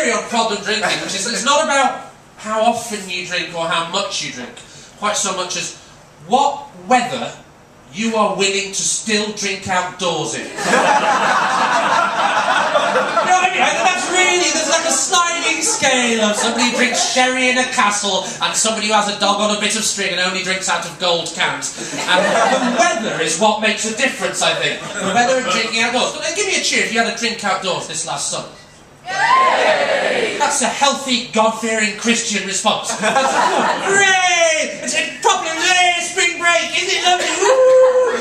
theory on problem drinking, which is it's not about how often you drink or how much you drink, quite so much as what weather you are willing to still drink outdoors in. You know what I mean? That's really, there's like a sliding scale of somebody who drinks sherry in a castle and somebody who has a dog on a bit of string and only drinks out of gold cans. And the weather is what makes a difference, I think. The weather and drinking outdoors. Give me a cheer if you had a drink outdoors this last summer. Yay! That's a healthy, God-fearing Christian response. That's great! It's proper spring break, isn't it lovely? Woo!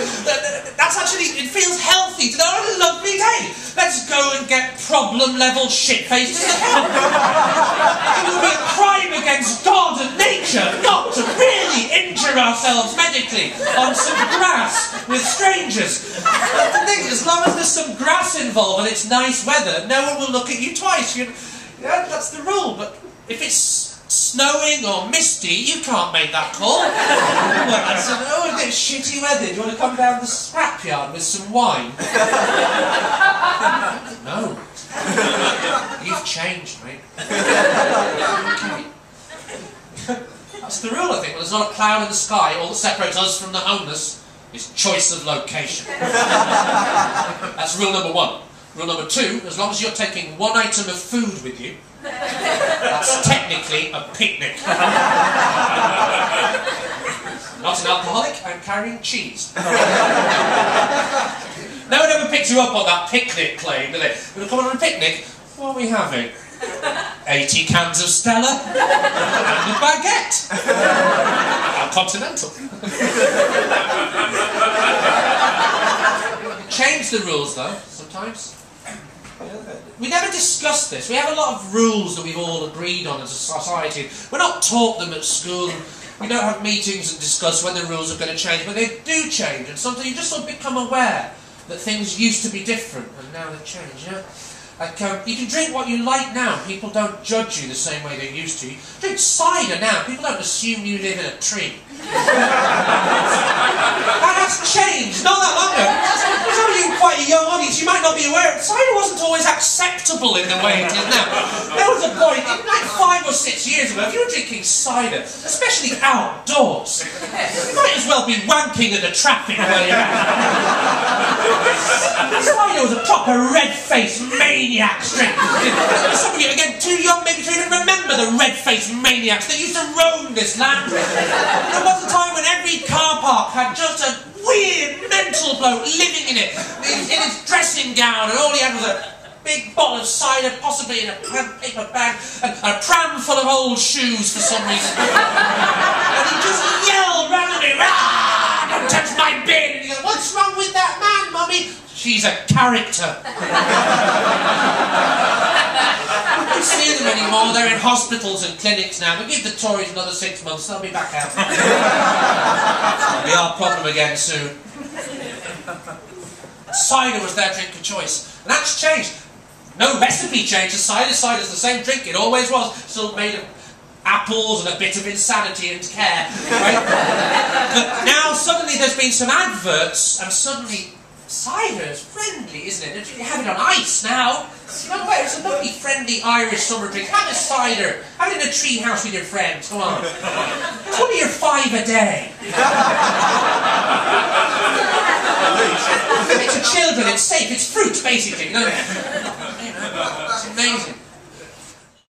That's actually, it feels healthy to know what a lovely day. Let's go and get problem-level shit-faced as hell. It would be a crime against God and nature not to really injure ourselves medically on some grass with strangers. That's the thing, as long as there's some grass involved and it's nice weather, no one will look at you twice. Yeah, that's the rule, but if it's snowing or misty, you can't make that call. Well, I said, oh, a bit shitty weather, do you want to come down the scrapyard with some wine? No. You've changed, mate. Okay. That's the rule, I think. When there's not a cloud in the sky, all that separates us from the homeless is choice of location. That's rule number 1. Rule number 2, as long as you're taking one item of food with you, that's technically a picnic. Not an alcoholic, I'm carrying cheese. No one ever picks you up on that picnic claim, do they? We're coming on a picnic, what are we having? 80 cans of Stella and a baguette. How continental. Change the rules though, sometimes. We never discuss this. We have a lot of rules that we've all agreed on as a society. We're not taught them at school. We don't have meetings and discuss when the rules are going to change, but they do change. And sometimes you just sort of become aware that things used to be different, and now they've changed. You know? Like, you can drink what you like now. People don't judge you the same way they used to. You drink cider now. People don't assume you live in a tree. That has changed. Not that long ago. There's only quite a young audience. You might not be aware. Cider wasn't always acceptable in the way it is now. There was a point, like 5 or 6 years ago, if you were drinking cider, especially outdoors, you might as well be wanking at the traffic while you're out. Cider was a proper red-faced maniac's drink. Some of you, again, too young maybe to even remember the red-faced maniacs that used to roam this land. There was a time when every car park had just a weird mental bloke living in it, in his dressing gown, and all he had was a big bottle of cider, possibly in a paper bag, and a pram full of old shoes for some reason. And he'd just yell randomly, "Ah, don't touch my bin!" And he'd go, "What's wrong with that man, Mummy?" "She's a character." I don't see them anymore. They're in hospitals and clinics now. But give the Tories another 6 months, they'll be back out. It'll be our problem again soon. Cider was their drink of choice. And that's changed. No recipe changes. Cider's the same drink. It always was. Still made of apples and a bit of insanity and care. Right? But now suddenly there's been some adverts, and suddenly cider is friendly, isn't it? You have it on ice now. You know what? It's a lovely, friendly Irish summer drink. Have a cider. Have it in a tree house with your friends. Come on. It's only your 5 a day. Give it to children. It's safe. It's fruit, basically. You know? It's amazing.